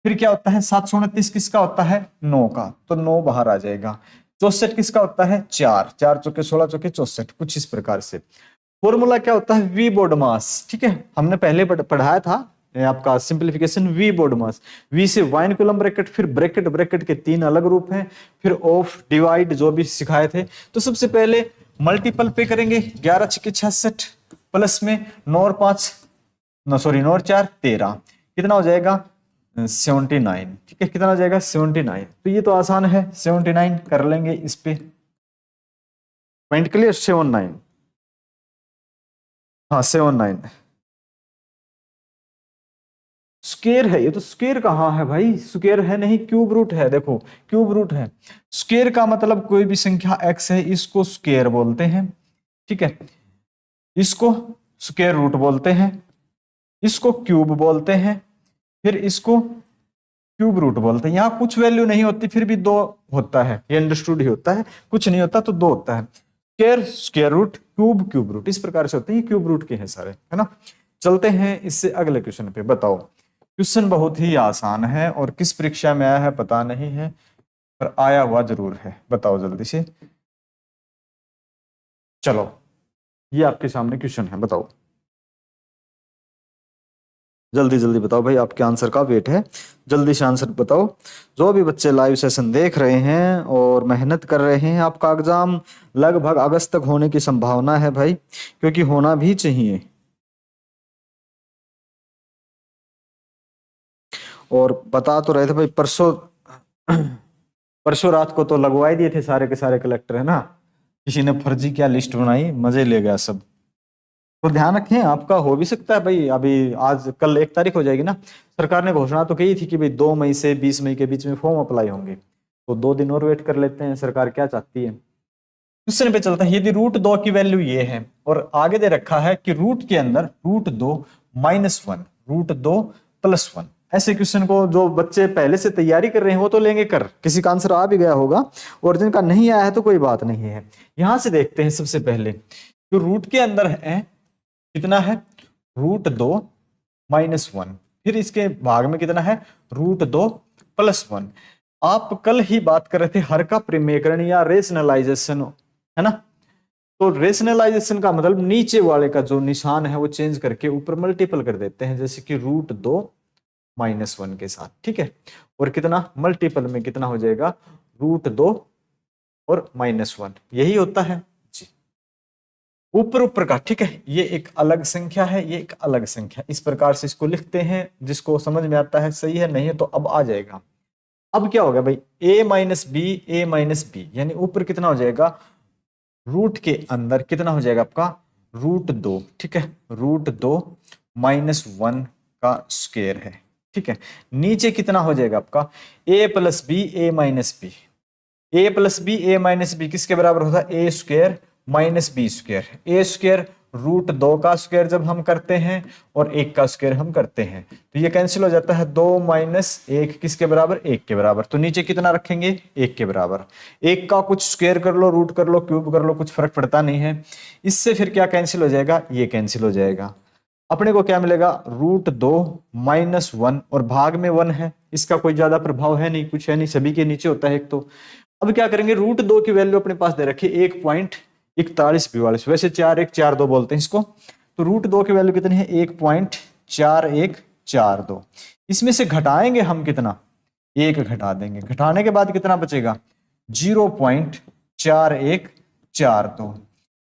फिर क्या होता है 729 किसका होता है, 9 का, तो 9 बाहर आ जाएगा। 64 किसका होता है, 4, 4 चौके 16 चौके 64, कुछ इस प्रकार से। फॉर्मूला क्या होता है, वी बोर्ड मास, ठीक है, हमने पहले पढ़ाया था आपका simplification, V BODMAS, V से वाइन कॉलम ब्रैकेट, फिर ब्रैकेट, ब्रैकेट के 3 अलग रूप हैं, फिर ऑफ डिवाइड जो भी सिखाए थे। तो सबसे पहले मल्टीपल पे करेंगे, 11 छक्के 66 प्लस में 9 और 5, 9 और 4 13, कितना हो जाएगा 79, ठीक है, कितना हो जाएगा 79। तो ये तो आसान है, 79 कर लेंगे इस पे, पॉइंट क्लियर, 79, हाँ 79 स्क्वायर है, ये तो स्क्वायर कहाँ है भाई, स्क्वायर है नहीं, क्यूब रूट है, देखो क्यूब रूट है। स्क्वायर का मतलब कोई भी संख्या x है इसको स्क्वायर बोलते हैं, ठीक है, इसको स्क्वायर रूट बोलते हैं, इसको क्यूब बोलते हैं, फिर इसको क्यूब रूट बोलते हैं। यहाँ कुछ वैल्यू नहीं होती फिर भी 2 होता है, ये अंडरस्टूड ही होता है, कुछ नहीं होता तो 2 होता है। Square, square root, cube, cube root, इस प्रकार से होते हैं, क्यूब रूट के हैं सारे, है ना। चलते हैं इससे अगले क्वेश्चन पे। बताओ, क्वेश्चन बहुत ही आसान है और किस परीक्षा में आया है पता नहीं है, पर आया हुआ जरूर है, बताओ जल्दी से। चलो ये आपके सामने क्वेश्चन है, बताओ जल्दी जल्दी बताओ भाई, आपके आंसर का वेट है, जल्दी से आंसर बताओ। जो भी बच्चे लाइव सेशन देख रहे हैं और मेहनत कर रहे हैं, आपका एग्जाम लगभग अगस्त तक होने की संभावना है भाई, क्योंकि होना भी चाहिए। और बता तो रहे थे भाई, परसों परसों रात को तो लगवा ही दिए थे सारे के सारे कलेक्टर, है ना, किसी ने फर्जी क्या लिस्ट बनाई, मजे ले गया सब। तो ध्यान रखें, आपका हो भी सकता है भाई, अभी आज कल 1 तारीख हो जाएगी ना, सरकार ने घोषणा तो की थी कि भाई 2 मई से 20 मई के बीच में फॉर्म अप्लाई होंगे, तो 2 दिन और वेट कर लेते हैं, सरकार क्या चाहती है। क्वेश्चन पे चलता है, यदि √2 की वैल्यू ये है और आगे दे रखा है कि रूट के अंदर √2 -1, √2 +1, ऐसे क्वेश्चन को जो बच्चे पहले से तैयारी कर रहे हैं वो तो लेंगे कर, किसी का आंसर आ भी गया होगा, और जिनका नहीं आया है तो कोई बात नहीं है। यहां से देखते हैं सबसे पहले, तो रूट के अंदर है कितना है, √2 -1, फिर इसके भाग में कितना है, √2 +1। आप कल ही बात कर रहे थे हर का परिमेयकरण या रेशनलाइजेशन, है ना, तो रेशनलाइजेशन का मतलब नीचे वाले का जो निशान है वो चेंज करके ऊपर मल्टीपल कर देते हैं, जैसे कि √2 -1 के साथ, ठीक है, और कितना मल्टीपल में कितना हो जाएगा, √2 और -1, यही होता है जी। ऊपर ऊपर का, ठीक है, ये एक अलग संख्या है, ये एक अलग संख्या, इस प्रकार से इसको लिखते हैं। जिसको समझ में आता है सही है, नहीं है तो अब आ जाएगा। अब क्या होगा भाई, a minus B, A minus B, यानी ऊपर कितना हो जाएगा, रूट के अंदर कितना हो जाएगा आपका, √2, ठीक है, √2 -1 का स्क्वायर है, ठीक है। नीचे कितना हो जाएगा आपका, a plus B, A minus B, A plus B, A minus B किसके बराबर होता है, A square minus B square. A square √2 का स्क्वायर जब हम करते हैं और 1 का स्क्वायर हम करते हैं तो ये कैंसिल हो जाता है, 2 - 1 किसके बराबर, 1 के बराबर। तो नीचे कितना रखेंगे, 1 के बराबर। 1 का कुछ स्क्वायर कर लो, रूट कर लो, क्यूब कर लो, कुछ फर्क पड़ता नहीं है। इससे फिर क्या कैंसिल हो जाएगा, ये कैंसिल हो जाएगा। अपने को क्या मिलेगा, √2 -1, और भाग में 1 है, इसका कोई ज्यादा प्रभाव है नहीं, कुछ है नहीं, सभी के नीचे होता है एक तो। अब क्या करेंगे, √2 की वैल्यू अपने पास दे रखी है 1.4142, वैसे 4142 बोलते हैं इसको। तो √2 की वैल्यू कितनी है, 1.4142। इसमें से घटाएंगे हम कितना, 1 घटा देंगे, घटाने के बाद कितना बचेगा, 0.4142।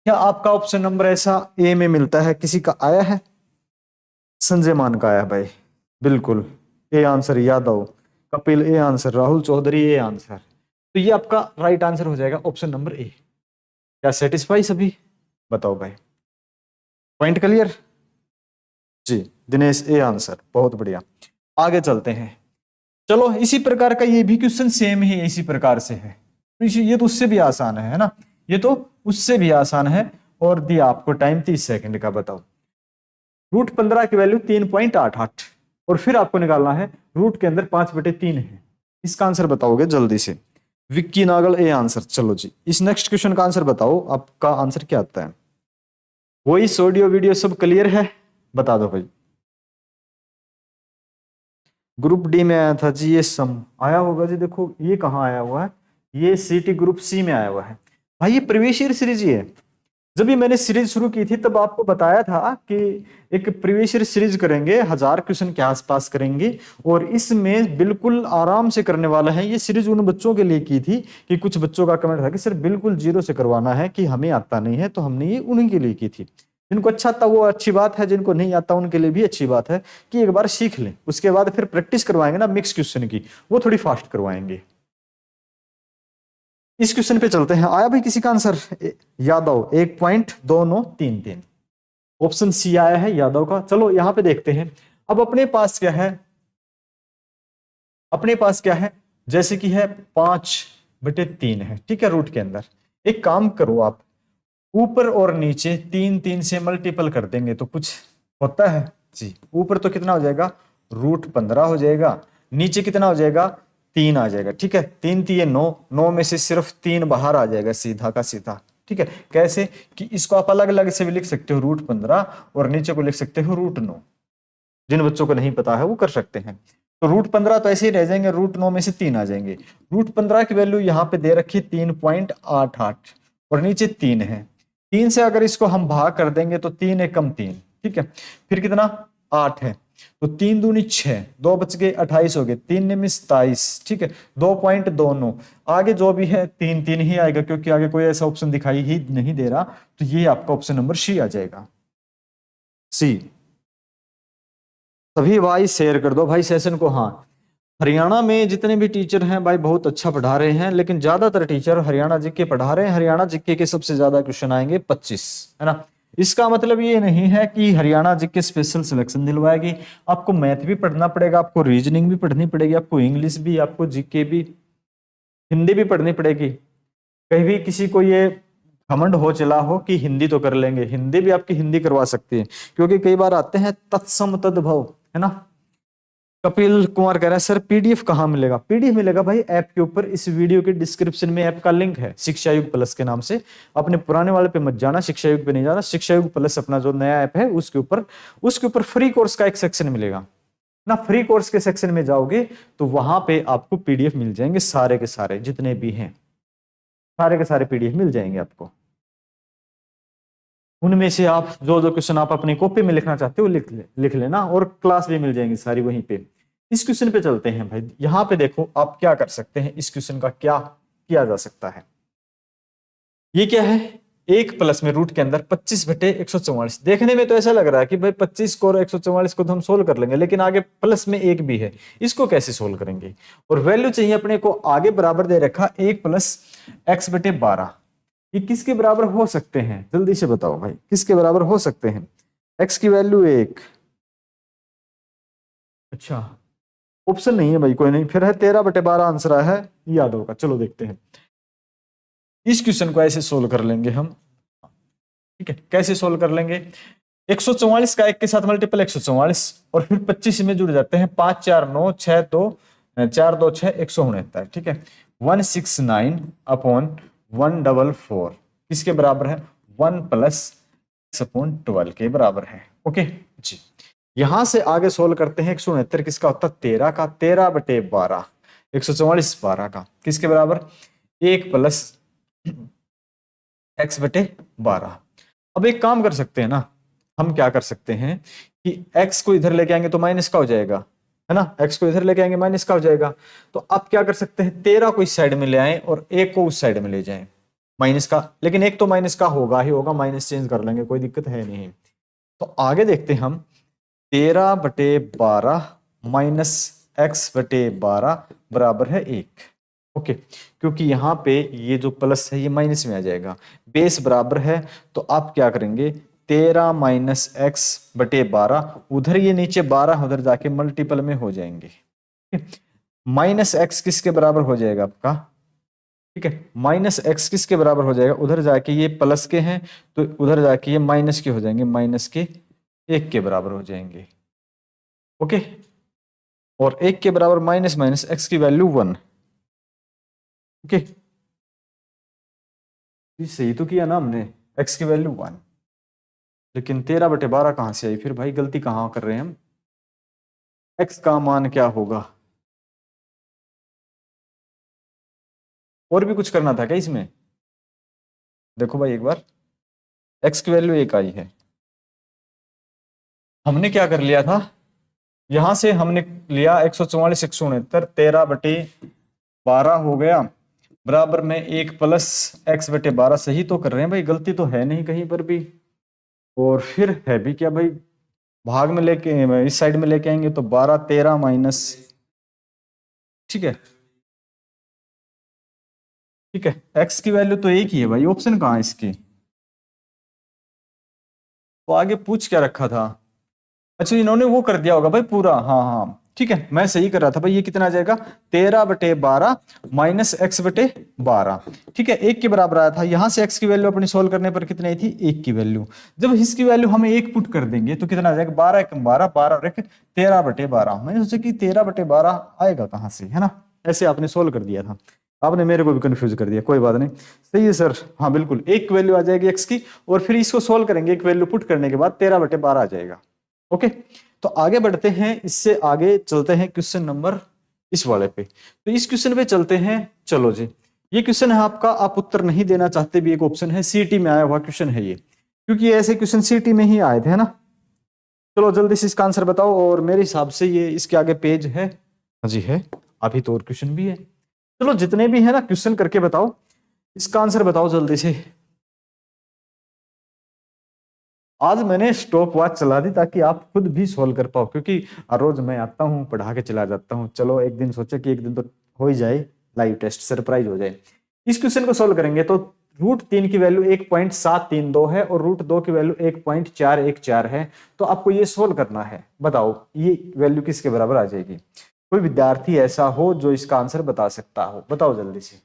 क्या आपका ऑप्शन नंबर ऐसा ए में मिलता है, किसी का आया है, संजय मान का आया भाई, बिल्कुल A answer, Yadav, Kapil A answer, Rahul Chaudhary A answer. तो ये आपका राइट आंसर हो जाएगा ऑप्शन नंबर ए। क्या सेटिस्फाई सभी, बताओ भाई, पॉइंट क्लियर जी, दिनेश ए आंसर, बहुत बढ़िया। आगे चलते हैं, चलो इसी प्रकार का ये भी क्वेश्चन सेम ही इसी प्रकार से है, ये तो उससे भी आसान है ना, ये तो उससे भी आसान है। और दिया आपको टाइम 30 सेकंड का, बताओ √15 की वैल्यू 3.88, और फिर आपको निकालना है रूट के अंदर 5/3 है। इसका आंसर बताओगे जल्दी से, विक्की नागल ए आंसर। चलो जी, इस नेक्स्ट क्वेश्चन का आंसर बताओ, आपका आंसर क्या आता है, वही ऑडियो वीडियो सब क्लियर है, बता दो भाई। ग्रुप डी में आया था जी, ये सम आया होगा जी, देखो ये कहाँ आया हुआ है, ये सीटी ग्रुप सी में आया हुआ है भाई, ये प्रीवियस ईयर सीरीज ही है। जब ये मैंने सीरीज शुरू की थी तब आपको बताया था कि एक प्रीवियस ईयर सीरीज करेंगे, 1000 क्वेश्चन के आसपास करेंगे, और इसमें बिल्कुल आराम से करने वाला है। ये सीरीज उन बच्चों के लिए की थी कि कुछ बच्चों का कमेंट था कि सर बिल्कुल जीरो से करवाना है, कि हमें आता नहीं है, तो हमने ये उन्हीं के लिए की थी। जिनको अच्छा आता वो अच्छी बात है, जिनको नहीं आता उनके लिए भी अच्छी बात है कि एक बार सीख लें, उसके बाद फिर प्रैक्टिस करवाएंगे ना मिक्स क्वेश्चन की, वो थोड़ी फास्ट करवाएंगे। इस क्वेश्चन पे चलते हैं, आया भाई किसी का आंसर, यादव 1.2933, ऑप्शन सी आया है यादव का। चलो यहां पे देखते हैं, अब अपने पास क्या है, अपने पास क्या है, जैसे कि है 5/3 है, ठीक है, रूट के अंदर। एक काम करो आप, ऊपर और नीचे 3 से मल्टीपल कर देंगे तो कुछ होता है जी। ऊपर तो कितना हो जाएगा, √15 हो जाएगा, नीचे कितना हो जाएगा, 3 आ जाएगा, ठीक है। 3 3 9, 9 में से सिर्फ 3 बाहर आ जाएगा सीधा का सीधा, ठीक है। कैसे कि इसको आप अलग अलग से भी लिख सकते हो, √15 और नीचे को लिख सकते हो √9। जिन बच्चों को नहीं पता है वो कर सकते हैं। तो √15 तो ऐसे ही रह जाएंगे, √9 में से 3 आ जाएंगे। √15 की वैल्यू यहाँ पे दे रखी है 3.88 और नीचे 3 है। 3 से अगर इसको हम भाग कर देंगे तो 3 एकम 3, ठीक है। फिर कितना, 8 है, तो 3 दूनी 6, 2 बच गए 28 हो गए, 3 में 27, ठीक है, 2.29। आगे जो भी है 3 3 ही आएगा, क्योंकि आगे कोई ऐसा ऑप्शन दिखाई ही नहीं दे रहा। तो ये आपका ऑप्शन नंबर सी आ जाएगा, सी। सभी भाई शेयर कर दो भाई सेशन को। हाँ, हरियाणा में जितने भी टीचर हैं भाई बहुत अच्छा पढ़ा रहे हैं, लेकिन ज्यादातर टीचर हरियाणा जीके पढ़ा रहे हैं। हरियाणा जीके के सबसे ज्यादा क्वेश्चन आएंगे 25, है ना। इसका मतलब ये नहीं है कि हरियाणा जीके स्पेशल सिलेक्शन दिलवाएगी, आपको मैथ भी पढ़ना पड़ेगा, आपको रीजनिंग भी पढ़नी पड़ेगी, आपको इंग्लिश भी, आपको जीके भी, हिंदी भी पढ़नी पड़ेगी। कहीं भी किसी को ये घमंड हो चला हो कि हिंदी तो कर लेंगे, हिंदी भी आपकी हिंदी करवा सकती है, क्योंकि कई बार आते हैं तत्सम तद्भव, है ना। कपिल कुमार कह रहे हैं सर पीडीएफ कहाँ मिलेगा, पीडीएफ मिलेगा भाई ऐप के ऊपर, इस वीडियो के डिस्क्रिप्शन में ऐप का लिंक है, शिक्षा युग प्लस के नाम से। अपने पुराने वाले पे मत जाना, शिक्षा युग पे नहीं जाना, शिक्षा युग प्लस अपना जो नया ऐप है उसके ऊपर फ्री कोर्स का एक सेक्शन मिलेगा ना। फ्री कोर्स के सेक्शन में जाओगे तो वहां पे आपको पीडीएफ मिल जाएंगे, सारे के सारे जितने भी हैं, सारे के सारे पीडीएफ मिल जाएंगे आपको। उनमें से आप जो जो क्वेश्चन आप अपनी कॉपी में लिखना चाहते हो लिख लेना, और क्लास भी मिल जाएंगी सारी वहीं पे। इस क्वेश्चन पे चलते हैं भाई, यहां पे देखो आप क्या कर सकते हैं, इस क्वेश्चन का क्या किया जा सकता है। ये क्या है, एक प्लस में रूट के अंदर 25/144। देखने में तो ऐसा लग रहा है कि भाई 25 को और 144 को तो हम सोल्व कर लेंगे, लेकिन आगे प्लस में एक भी है, इसको कैसे सोल्व करेंगे? और वैल्यू चाहिए अपने को, आगे बराबर दे रखा 1+x/12। ये किसके बराबर हो सकते हैं? जल्दी से बताओ भाई, किसके बराबर हो सकते हैं? x की वैल्यू 1। अच्छा, ऑप्शन नहीं है भाई, कोई नहीं, फिर है 13/12 आंसर है, याद होगा। चलो देखते हैं, इस क्वेश्चन को ऐसे सोल्व कर लेंगे हम। ठीक है, कैसे सोल्व कर लेंगे? 144 का 1 के साथ मल्टीपल 144 और फिर 25 में जुड़ जाते हैं, 5 4 9 6 2 4 2 6 169। ठीक है, 169/144 किसके बराबर है? 1+x/12 के बराबर है। ओके जी, यहां से आगे सोल्व करते हैं। 169 किसका होता है? 13 का। 13/12 144 12 का किसके बराबर? 1+x/12। अब एक काम कर सकते हैं ना, हम क्या कर सकते हैं कि x को इधर लेके आएंगे तो माइनस का हो जाएगा, है ना? x को इधर लेके आएंगे माइनस का हो जाएगा। तो अब क्या कर सकते हैं? 13 को इस साइड में ले आए और 1 को उस साइड में ले जाएं, माइनस का। लेकिन एक तो माइनस का होगा ही होगा, माइनस चेंज कर लेंगे, कोई दिक्कत है नहीं। तो आगे देखते हैं हम, 13/12 -x/12 बराबर है 1। ओके, क्योंकि यहाँ पे ये जो प्लस है ये माइनस में आ जाएगा, बेस बराबर है। तो आप क्या करेंगे? 13 - x/12, उधर ये नीचे 12 उधर जाके मल्टीपल में हो जाएंगे। -x किसके बराबर हो जाएगा आपका? ठीक है, -x किसके बराबर हो जाएगा? उधर जाके ये प्लस के हैं तो उधर जाके ये माइनस के हो जाएंगे, -1 के बराबर हो जाएंगे। ओके, और 1 के बराबर माइनस माइनस x की वैल्यू 1। ओके, सही तो किया ना हमने, x की वैल्यू 1। लेकिन 13/12 कहां से आई फिर भाई? गलती कहां कर रहे हैं हम? x का मान क्या होगा? और भी कुछ करना था क्या इसमें? देखो भाई एक बार, x की वैल्यू 1 आई है, हमने क्या कर लिया था? यहां से हमने लिया 144 169, 13/12 हो गया बराबर में 1+x/12। सही तो कर रहे हैं भाई, गलती तो है नहीं कहीं पर भी। और फिर है भी क्या भाई? भाग में लेके इस साइड में लेके आएंगे तो 12 13 माइनस। ठीक है, ठीक है, x की वैल्यू तो एक ही है भाई, ऑप्शन कहाँ है इसके? तो आगे पूछ क्या रखा था? अच्छा, इन्होंने वो कर दिया होगा भाई पूरा। हाँ हाँ ठीक है, मैं सही कर रहा था भाई। ये कितना आ जाएगा? 13/12 -x/12। ठीक है, 1 के बराबर आया था। यहां से x की वैल्यू अपनी सोल्व करने पर कितनी आई थी? 1 की वैल्यू। जब इसकी वैल्यू हम 1 पुट कर देंगे तो कितना आ जाएगा? 12 × 12 12 और 1 13/12। मैंने सोचा कि 13/12 आएगा कहां से, है ना? ऐसे आपने सोल्व कर दिया था, आपने मेरे को भी कंफ्यूज कर दिया। कोई बात नहीं, सही है सर। हाँ बिल्कुल, 1 वैल्यू आ जाएगी x की और फिर इसको सोल्व करेंगे, 1 वैल्यू पुट करने के बाद 13/12 आ जाएगा। ओके, तो आगे बढ़ते हैं, इससे आगे चलते हैं क्वेश्चन नंबर इस वाले पे। तो इस क्वेश्चन पे चलते हैं। चलो जी, ये क्वेश्चन है आपका, आप उत्तर नहीं देना चाहते भी, एक ऑप्शन है, सीटी में आया हुआ क्वेश्चन है ये, क्योंकि ऐसे क्वेश्चन सीटी में ही आए थे, है ना? चलो जल्दी से इसका आंसर बताओ। और मेरे हिसाब से ये इसके आगे पेज है। हाँ जी है, अभी तो और क्वेश्चन भी है। चलो जितने भी है ना क्वेश्चन करके बताओ, इसका आंसर बताओ जल्दी से। आज मैंने स्टॉप वॉच चला दी ताकि आप खुद भी सॉल्व कर पाओ, क्योंकि रोज मैं आता हूँ पढ़ा के चला जाता हूँ। चलो एक दिन सोचे कि एक दिन तो हो ही जाए, लाइव टेस्ट सरप्राइज हो जाए। इस क्वेश्चन को सॉल्व करेंगे तो √3 की वैल्यू 1.732 है और √2 की वैल्यू 1.414 है। तो आपको ये सोल्व करना है। बताओ ये वैल्यू किसके बराबर आ जाएगी? कोई विद्यार्थी ऐसा हो जो इसका आंसर बता सकता हो, बताओ जल्दी से। है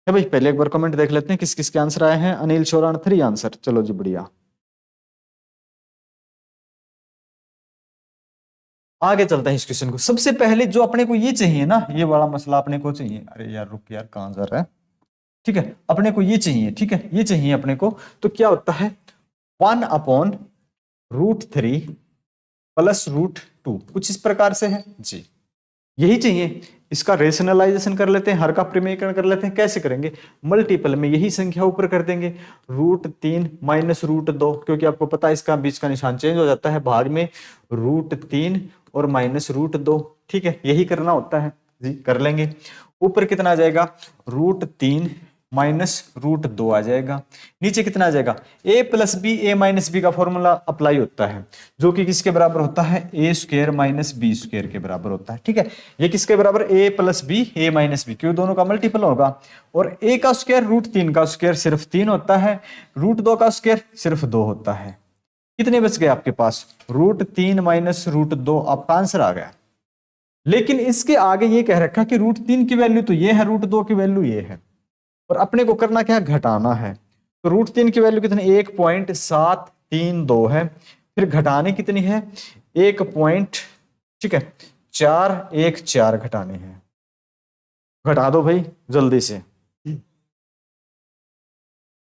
भाई, पहले एक बार कमेंट देख लेते हैं किस किस के आंसर आए हैं। अनिल चौरान 3 आंसर, चलो जी बढ़िया। आगे चलता है इस क्वेश्चन को। सबसे पहले जो अपने को ये चाहिए ना, ये बड़ा मसला अपने को चाहिए। अरे यार रुक यार, कहां जा रहा है? ठीक है, अपने को ये चाहिए। ठीक है, ये चाहिए अपने को। तो क्या होता है? 1/√3 + √2, कुछ इस प्रकार से है जी, यही चाहिए। इसका रेशनलाइजेशन कर लेते हैं, हर का प्रमेयकरण कर लेते हैं। कैसे करेंगे? मल्टीपल में यही संख्या ऊपर कर देंगे, √3 - √2, क्योंकि आपको पता है इसका बीच का निशान चेंज हो जाता है, भाग में √3 और -√2। ठीक है, यही करना होता है जी, कर लेंगे। ऊपर कितना आ जाएगा? √3 -√2 आ जाएगा। नीचे कितना आ जाएगा, a plus B, a minus B का फॉर्मूला अप्लाई होता है, जो कि किसके बराबर होता है, a square minus B square के बराबर होता है। ठीक है, ये किसके बराबर, a plus B, a minus B, क्यों दोनों का मल्टीपल होगा। और a का स्क्वायर √3 का स्क्वायर सिर्फ 3 होता है, √2 का स्क्वायर सिर्फ 2 होता है। कितने बच गए आपके पास, √3 माइनस √2, आपका आंसर आ गया। लेकिन इसके आगे ये कह रखा कि √3 की वैल्यू तो ये है, √2 की वैल्यू ये है, और अपने को करना क्या है, घटाना है। तो √3 की वैल्यू कितनी, 1.732 है, फिर घटाने कितनी है, 1 पॉइंट, ठीक है, 414 घटाने हैं। घटा दो भाई जल्दी से,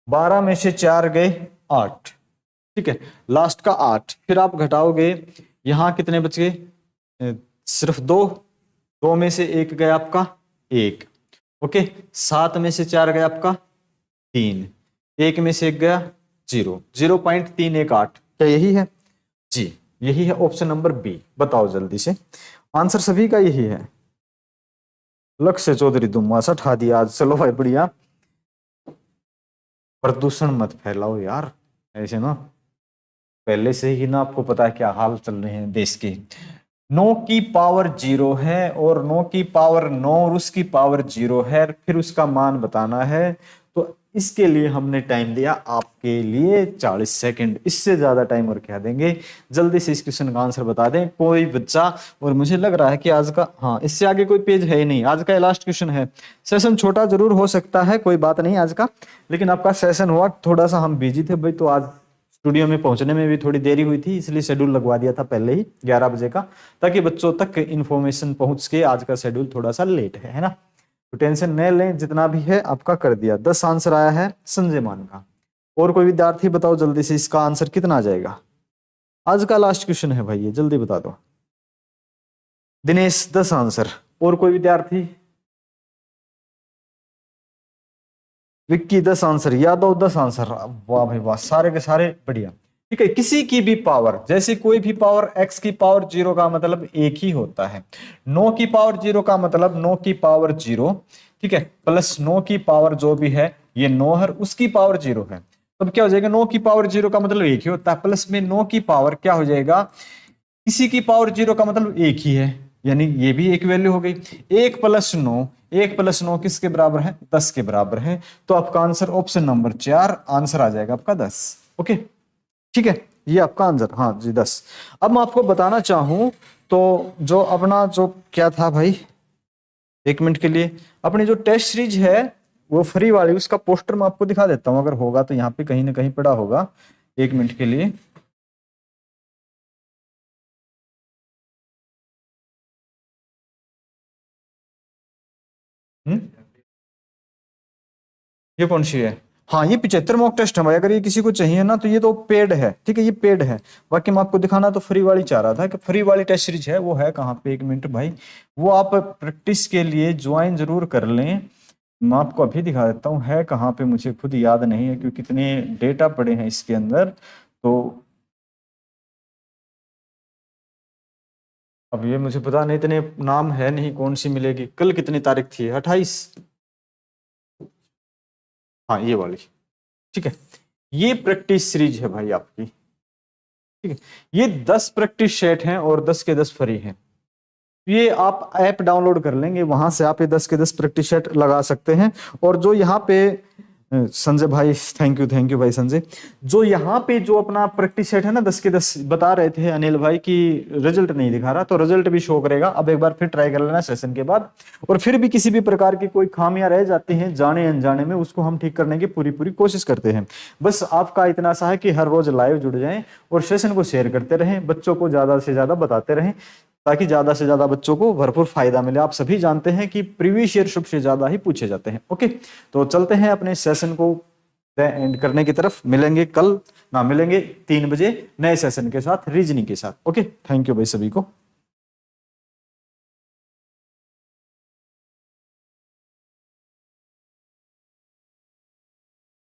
12 में से 4 गए 8, ठीक है, लास्ट का 8, फिर आप घटाओगे, यहां कितने बच गए, सिर्फ 2 में से 1 गया आपका 1, ओके, 7 में से 4 गया आपका 3, 1 में से 1 गया 0, 0.318, क्या यही है जी, यही है ऑप्शन नंबर बी। बताओ जल्दी से, आंसर सभी का यही है। लक्ष्य चौधरी दुम्मा सा ठा दिया आज, चलो भाई बढ़िया। प्रदूषण मत फैलाओ यार ऐसे ना, पहले से ही ना आपको पता है क्या हाल चल रहे हैं देश के। 9 की पावर 0 है और 9 की पावर 9 और उसकी पावर 0 है, फिर उसका मान बताना है। तो इसके लिए हमने टाइम दिया आपके लिए 40 सेकंड, इससे ज्यादा टाइम और क्या देंगे। जल्दी से इस क्वेश्चन का आंसर बता दें कोई बच्चा। और मुझे लग रहा है कि आज का, हाँ इससे आगे कोई पेज है ही नहीं, आज का लास्ट क्वेश्चन है। सेशन छोटा जरूर हो सकता है, कोई बात नहीं आज का, लेकिन आपका सेशन हुआ, थोड़ा सा हम बिजी थे भाई, तो आज स्टूडियो में पहुंचने में भी थोड़ी देरी हुई थी, इसलिए शेड्यूल लगवा दिया था पहले ही 11 बजे का, ताकि बच्चों तक इन्फॉर्मेशन पहुंच के। आज का शेड्यूल थोड़ा सा लेट है ना, तो टेंशन न लें, जितना भी है आपका कर दिया। 10 आंसर आया है संजय मान का। और कोई विद्यार्थी बताओ जल्दी से, इसका आंसर कितना आ जाएगा। आज का लास्ट क्वेश्चन है भाई ये, जल्दी बता दो। दिनेश 10 आंसर, और कोई विद्यार्थी, विक्की 10 आंसर, यादव 10 आंसर, वाह भाई वाह, सारे के सारे बढ़िया। ठीक है, किसी की भी पावर, जैसे कोई भी पावर, x की पावर 0 का मतलब 1 ही होता है, 9 की पावर 0 का मतलब 9 की पावर 0, ठीक है, प्लस 9 की पावर जो भी है ये 9 है, उसकी पावर 0 है, तब क्या हो जाएगा, 9 की पावर 0 का मतलब 1 ही होता है, प्लस में 9 की पावर क्या हो जाएगा, किसी की पावर 0 का मतलब 1 ही है, यानी ये भी एक वैल्यू हो गई। 1 + 9, 1 + 9 किसके बराबर है, 10 के बराबर है। तो आपका आंसर ऑप्शन नंबर 4, आंसर आ जाएगा आपका 10। ओके ठीक है, ये आपका आंसर, हाँ जी 10। अब मैं आपको बताना चाहूं तो जो अपना जो क्या था भाई, 1 मिनट के लिए, अपनी जो टेस्ट सीरीज है वो फ्री वाली, उसका पोस्टर मैं आपको दिखा देता हूं, अगर होगा तो यहाँ पे कहीं ना कहीं पड़ा होगा। 1 मिनट के लिए, ये कौन सी है, हाँ ये 75 मॉक टेस्ट है भाई। अगर ये किसी को चाहिए ना तो ये तो पेड है, ठीक है, ये पेड है। बाकी मैं आपको दिखाना तो फ्री वाली चाह रहा था कि फ्री वाली टेस्ट सीरीज है, वो है कहाँ पे, 1 मिनट भाई, वो आप प्रैक्टिस के लिए ज्वाइन जरूर कर लें। मैं आपको अभी दिखा देता हूँ है कहाँ पे, मुझे खुद याद नहीं है क्योंकि कितने डेटा पड़े हैं इसके अंदर। तो अब ये मुझे पता नहीं, इतने नाम है नहीं, कौन सी मिलेगी। कल कितनी तारीख थी, 28, हाँ ये वाली, ठीक है, ये प्रैक्टिस सीरीज है भाई आपकी, ठीक है। ये 10 प्रैक्टिस सेट हैं और 10 के 10 फ्री हैं। ये आप ऐप डाउनलोड कर लेंगे, वहां से आप ये 10 के 10 प्रैक्टिस सेट लगा सकते हैं। और जो यहाँ पे संजय भाई, थैंक यू भाई संजय, जो यहाँ पे जो अपना प्रैक्टिस सेट है ना 10 के 10, बता रहे थे अनिल भाई कि रिजल्ट नहीं दिखा रहा, तो रिजल्ट भी शो करेगा। अब एक बार फिर ट्राई कर लेना सेशन के बाद, और फिर भी किसी भी प्रकार की कोई खामियां रह जाती हैं जाने अनजाने में, उसको हम ठीक करने की पूरी कोशिश करते हैं। बस आपका इतना सा है कि हर रोज लाइव जुड़ जाएं और सेशन को शेयर करते रहें, बच्चों को ज्यादा से ज्यादा बताते रहें, ताकि ज्यादा से ज्यादा बच्चों को भरपूर फायदा मिले। आप सभी जानते हैं कि प्रीवियस ईयर सबसे ज्यादा ही पूछे जाते हैं। ओके, तो चलते हैं अपने सेशन को एंड करने की तरफ। मिलेंगे कल, ना मिलेंगे 3 बजे नए सेशन के साथ, रीजनिंग के साथ। ओके, थैंक यू भाई सभी को।